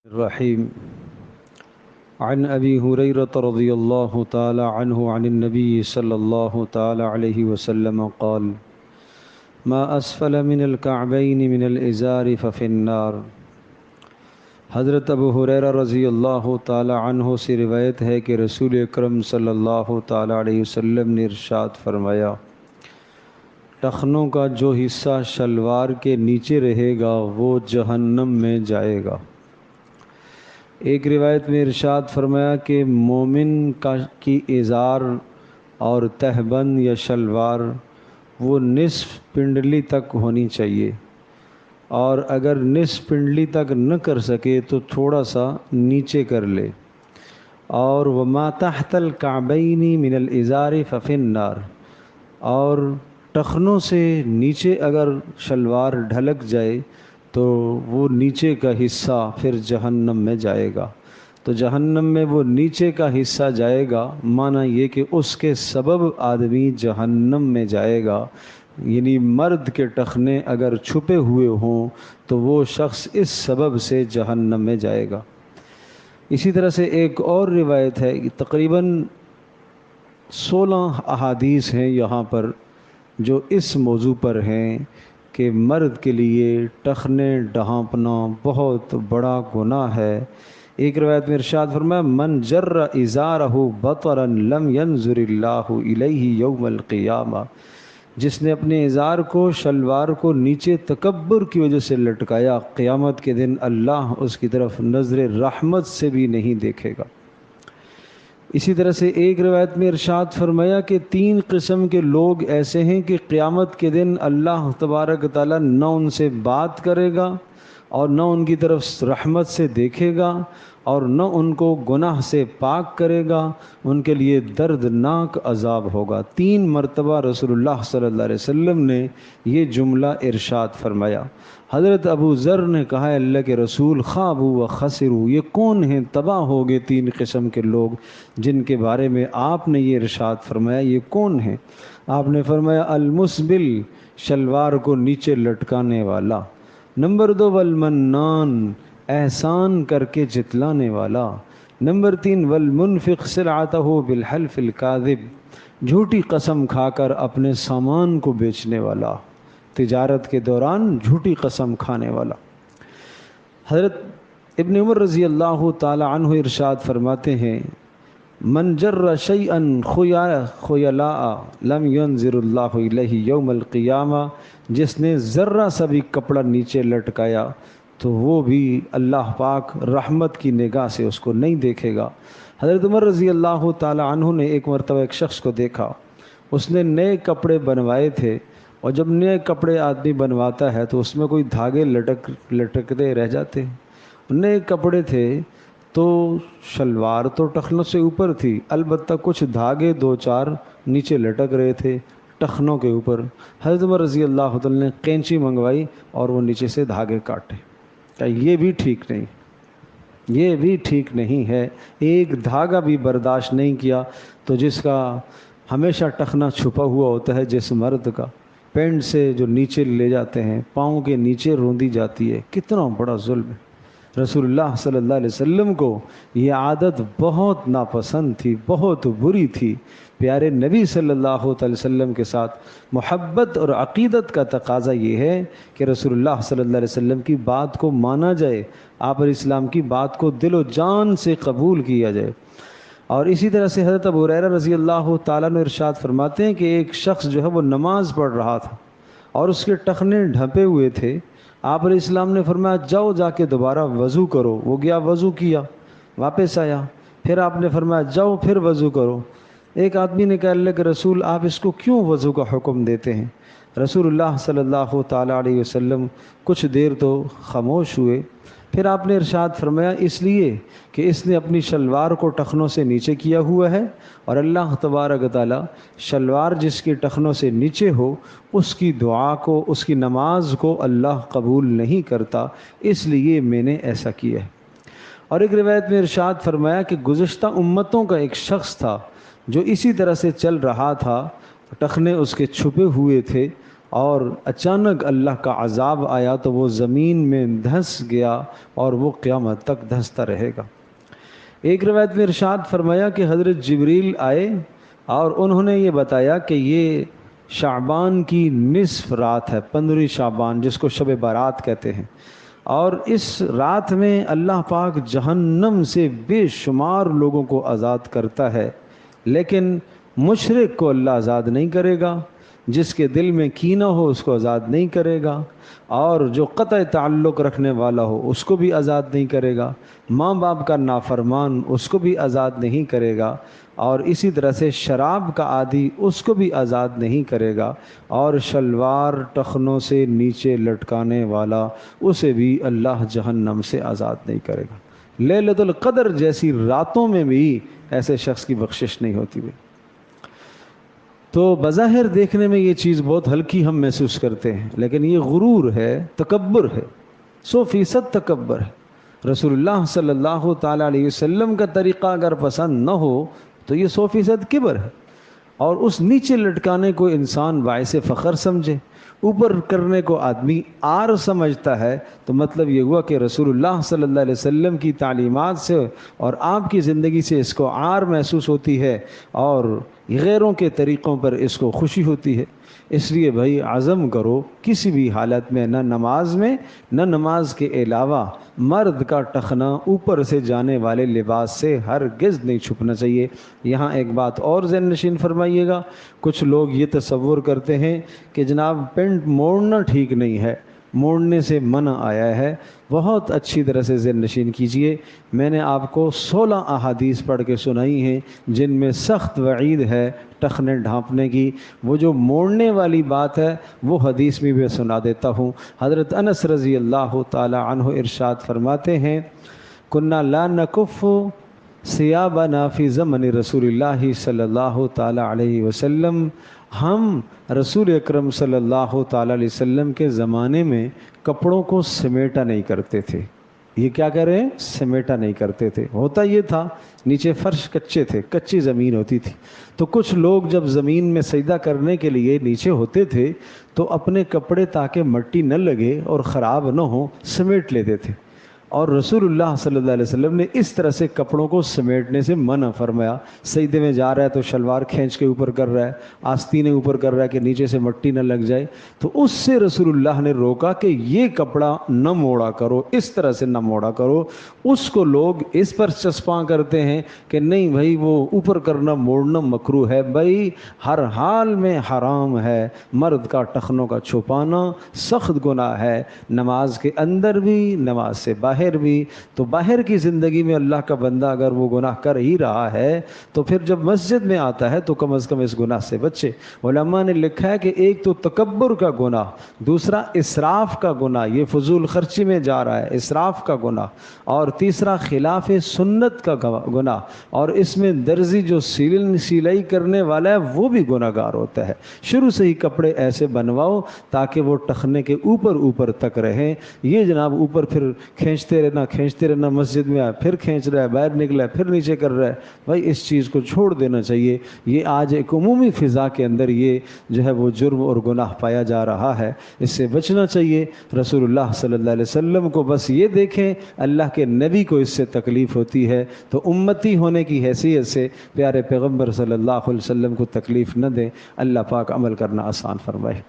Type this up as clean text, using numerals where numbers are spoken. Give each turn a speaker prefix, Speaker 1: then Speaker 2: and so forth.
Speaker 1: الرحيم عن أبي هريرة رضي الله تعالى عنه عن النبي صلى الله تعالى عليه وسلم قال ما أسفل من الكعبين من الإزار ففي النار۔ حضرت ابو ہریرہ رضی اللہ تعالی عنہ سے روایت ہے کہ رسول اکرم صلی اللہ تعالی علیہ وسلم نے ارشاد فرمایا، ٹخنوں کا جو حصہ شلوار کے نیچے رہے گا وہ جہنم میں جائے گا۔ ایک روایت میں ارشاد فرمایا کہ مومن کی ازار اور تہبند یا شلوار وہ نصف پنڈلی تک ہونی چاہیے، اور اگر نصف پنڈلی تک نہ کر سکے تو تھوڑا سا نیچے کر لے، اور وما تحت الکعبین من الازار ففی النار، اور ٹخنوں سے نیچے اگر شلوار ڈھلک جائے تو وہ نیچے کا حصہ پھر جہنم میں جائے گا۔ تو جہنم میں وہ نیچے کا حصہ جائے گا، معنی یہ کہ اس کے سبب آدمی جہنم میں جائے گا، یعنی مرد کے ٹخنے اگر چھپے ہوئے ہوں تو وہ شخص اس سبب سے جہنم میں جائے گا۔ اسی طرح سے ایک اور روایت ہے کہ تقریباً 16 احادیث ہیں یہاں پر جو اس موضوع پر ہیں کہ مرد کے لیے ٹخنے ڈھانپنا بہت بڑا گناہ ہے۔ ایک روایت میں ارشاد فرمایا، من جر ازارہ بطرا لم ینظر اللہ الیہ یوم القیامہ، جس نے اپنے ازار کو شلوار کو نیچے تکبر کی وجہ سے لٹکایا، قیامت کے دن اللہ اس کی طرف نظر رحمت سے بھی نہیں دیکھے گا۔ اسی طرح سے ایک روایت میں ارشاد فرمایا کہ 3 قسم کے لوگ ایسے ہیں کہ قیامت کے دن اللہ تبارک تعالیٰ نہ ان سے بات کرے گا اور نہ ان کی طرف رحمت سے دیکھے گا اور نہ ان کو گناہ سے پاک کرے گا، ان کے لیے دردناک عذاب ہوگا۔ 3 مرتبہ رسول اللہ صلی اللہ علیہ وسلم نے یہ جملہ ارشاد فرمایا۔ حضرت ابو ذر نے کہا، اللہ کے رسول، خابوا و خسروا، یہ کون ہیں تباہ ہو گئے 3 قسم کے لوگ جن کے بارے میں آپ نے یہ ارشاد فرمایا، یہ کون ہیں؟ آپ نے فرمایا، المسبل، شلوار کو نیچے لٹکانے والا، نمبر 2 والمنان، احسان کر کے جتلانے والا، نمبر 3 والمنفق سلعتہ بالحلف الکاذب، جھوٹی قسم کھا کر اپنے سامان کو بیچنے والا، تجارت کے دوران جھوٹی قسم کھانے والا۔ حضرت ابن عمر رضی اللہ تعالی عنہ ارشاد فرماتے ہیں، من جر شیئا خیلاء لم ینظر اللہ الیہ یوم القیامہ، جس نے ذرہ سا بھی کپڑا نیچے لٹکایا تو وہ بھی اللہ پاک رحمت کی نگاہ سے اس کو نہیں دیکھے گا۔ حضرت عمر رضی اللہ تعالی عنہ نے ایک مرتبہ ایک شخص کو دیکھا، اس نے نئے کپڑے بنوائے تھے، اور جب نئے کپڑے آدمی بنواتا ہے تو اس میں کوئی دھاگے لٹکتے رہ جاتے ہیں۔ نئے کپڑے تھے تو شلوار تو ٹخنوں سے اوپر تھی، البتہ کچھ دھاگے 2-4 نیچے لٹک رہے تھے ٹخنوں کے اوپر۔ حضرت عمر رضی اللہ تعالی نے قینچی منگوائی اور وہ نیچے سے دھاگے کاٹے۔ یہ بھی ٹھیک نہیں، یہ بھی ٹھیک نہیں ہے۔ ایک دھاگا بھی برداشت نہیں کیا تو جس کا ہمیشہ ٹخنا چھپا ہوا ہوتا ہے، جس مرد کا پینٹ سے جو نیچے لے جاتے ہیں، پاؤں کے نیچے روندی جاتی ہے، کتنا بڑا ظلم ہے۔ رسول اللہ صلی اللہ علیہ وسلم کو یہ عادت بہت ناپسند تھی، بہت بری تھی۔ پیارے نبی صلی اللہ علیہ وسلم کے ساتھ محبت اور عقیدت کا تقاضا یہ ہے کہ رسول اللہ صلی اللہ علیہ وسلم کی بات کو مانا جائے، آپ علیہ السلام کی بات کو دل و جان سے قبول کیا جائے۔ اور اسی طرح سے حضرت ابو ہریرہ رضی اللہ تعالیٰ عنہ ارشاد فرماتے ہیں کہ ایک شخص جو ہے وہ نماز پڑھ رہا تھا اور اس کے ٹخنے ڈھپے ہوئے تھے۔ آپ علیہ السلام نے فرمایا، جاؤ جا کے دوبارہ وضو کرو۔ وہ گیا، وضو کیا، واپس آیا، پھر آپ نے فرمایا جاؤ پھر وضو کرو۔ ایک آدمی نے کہا، اللہ کے رسول، آپ اس کو کیوں وضو کا حکم دیتے ہیں؟ رسول اللہ صلی اللہ تعالیٰ علیہ وسلم کچھ دیر تو خاموش ہوئے، پھر آپ نے ارشاد فرمایا، اس لیے کہ اس نے اپنی شلوار کو ٹخنوں سے نیچے کیا ہوا ہے، اور اللہ تبارک تعالیٰ شلوار جس کی ٹخنوں سے نیچے ہو اس کی دعا کو، اس کی نماز کو اللہ قبول نہیں کرتا، اس لیے میں نے ایسا کیا ہے۔ اور ایک روایت میں ارشاد فرمایا کہ گزشتہ امتوں کا ایک شخص تھا جو اسی طرح سے چل رہا تھا، ٹخنے اس کے چھپے ہوئے تھے، اور اچانک اللہ کا عذاب آیا تو وہ زمین میں دھس گیا اور وہ قیامت تک دھستا رہے گا۔ ایک روایت میں ارشاد فرمایا کہ حضرت جبریل آئے اور انہوں نے یہ بتایا کہ یہ شعبان کی نصف رات ہے، 15 شعبان، جس کو شب بارات کہتے ہیں، اور اس رات میں اللہ پاک جہنم سے بے شمار لوگوں کو آزاد کرتا ہے، لیکن مشرک کو اللہ آزاد نہیں کرے گا، جس کے دل میں کینہ ہو اس کو آزاد نہیں کرے گا، اور جو قطع تعلق رکھنے والا ہو اس کو بھی آزاد نہیں کرے گا، ماں باپ کا نافرمان اس کو بھی آزاد نہیں کرے گا، اور اسی طرح سے شراب کا عادی اس کو بھی آزاد نہیں کرے گا، اور شلوار ٹخنوں سے نیچے لٹکانے والا اسے بھی اللہ جہنم سے آزاد نہیں کرے گا۔ لیلۃ القدر جیسی راتوں میں بھی ایسے شخص کی بخشش نہیں ہوتی ہے۔ تو بظاہر دیکھنے میں یہ چیز بہت ہلکی ہم محسوس کرتے ہیں، لیکن یہ غرور ہے، تکبر ہے، 100% تکبر ہے۔ رسول اللہ صلی اللہ تعالیٰ علیہ وسلم کا طریقہ اگر پسند نہ ہو تو یہ 100% کبر ہے، اور اس نیچے لٹکانے کو انسان باعث فخر سمجھے، اوپر کرنے کو آدمی آر سمجھتا ہے، تو مطلب یہ ہوا کہ رسول اللہ صلی اللہ علیہ وسلم کی تعلیمات سے اور آپ کی زندگی سے اس کو آر محسوس ہوتی ہے، اور غیروں کے طریقوں پر اس کو خوشی ہوتی ہے۔ اس لیے بھائی عزم کرو کسی بھی حالت میں، نہ نماز میں نہ نماز کے علاوہ، مرد کا ٹخنا اوپر سے جانے والے لباس سے ہرگز نہیں چھپنا چاہیے۔ یہاں ایک بات اور ذہن نشین فرمائیے گا، کچھ لوگ یہ تصور کرتے ہیں کہ جناب پینٹ موڑنا ٹھیک نہیں ہے، موڑنے سے منع آیا ہے۔ بہت اچھی طرح سے ذہن نشین کیجئے، میں نے آپ کو 16 احادیث پڑھ کے سنائی ہیں جن میں سخت وعید ہے ٹخنے ڈھانپنے کی۔ وہ جو موڑنے والی بات ہے وہ حدیث میں بھی سنا دیتا ہوں۔ حضرت انس رضی اللہ تعالی عنہ ارشاد فرماتے ہیں، کنا لا نکف ثیابنا فی زمن رسول اللہ صلی اللہ تعالی علیہ وسلم، ہم رسول اکرم صلی اللہ تعالی علیہ وسلم کے زمانے میں کپڑوں کو سمیٹا نہیں کرتے تھے۔ یہ کیا کہہ رہے ہیں؟ سمیٹا نہیں کرتے تھے۔ ہوتا یہ تھا نیچے فرش کچے تھے، کچی زمین ہوتی تھی، تو کچھ لوگ جب زمین میں سجدہ کرنے کے لیے نیچے ہوتے تھے تو اپنے کپڑے تاکہ مٹی نہ لگے اور خراب نہ ہو سمیٹ لیتے تھے، اور رسول اللہ صلی اللہ علیہ وسلم نے اس طرح سے کپڑوں کو سمیٹنے سے منع فرمایا۔ سجدے میں جا رہا ہے تو شلوار کھینچ کے اوپر کر رہا ہے، آستینیں اوپر کر رہا ہے کہ نیچے سے مٹی نہ لگ جائے، تو اس سے رسول اللہ نے روکا کہ یہ کپڑا نہ موڑا کرو، اس طرح سے نہ موڑا کرو۔ اس کو لوگ اس پر چسپاں کرتے ہیں کہ نہیں بھائی وہ اوپر کرنا موڑنا مکروہ ہے۔ بھائی ہر حال میں حرام ہے، مرد کا ٹخنوں کا چھپانا سخت گناہ ہے، نماز کے اندر بھی نماز سے باہر بھی۔ تو باہر کی زندگی میں اللہ کا بندہ اگر وہ گناہ کر ہی رہا ہے تو پھر جب مسجد میں آتا ہے تو کم از کم اس گناہ سے بچے۔ علماء نے لکھا ہے کہ ایک تو تکبر کا گناہ، دوسرا اسراف کا گناہ، یہ فضول خرچی میں جا رہا ہے، اسراف کا گناہ، اور تیسرا خلاف سنت کا گناہ، اور اس میں درزی جو سلائی کرنے والا ہے وہ بھی گناہ گار ہوتا ہے۔ شروع سے ہی کپڑے ایسے بنواؤ تاکہ وہ ٹخنے کے اوپر تک رہیں۔ یہ جناب اوپر پھر کھینچتے رہنا، مسجد میں آئے پھر کھینچ رہا ہے، باہر نکلا ہے پھر نیچے کر رہا ہے، بھائی اس چیز کو چھوڑ دینا چاہیے۔ یہ آج ایک عمومی فضا کے اندر یہ جو ہے وہ جرم اور گناہ پایا جا رہا ہے، اس سے بچنا چاہیے۔ رسول اللہ صلی اللہ علیہ وسلم کو بس یہ دیکھیں اللہ کے نبی کو اس سے تکلیف ہوتی ہے تو امتی ہونے کی حیثیت سے پیارے پیغمبر صلی اللہ علیہ وسلم کو تکلیف نہ دیں۔ اللہ پاک عمل کرنا آسان فرمائے۔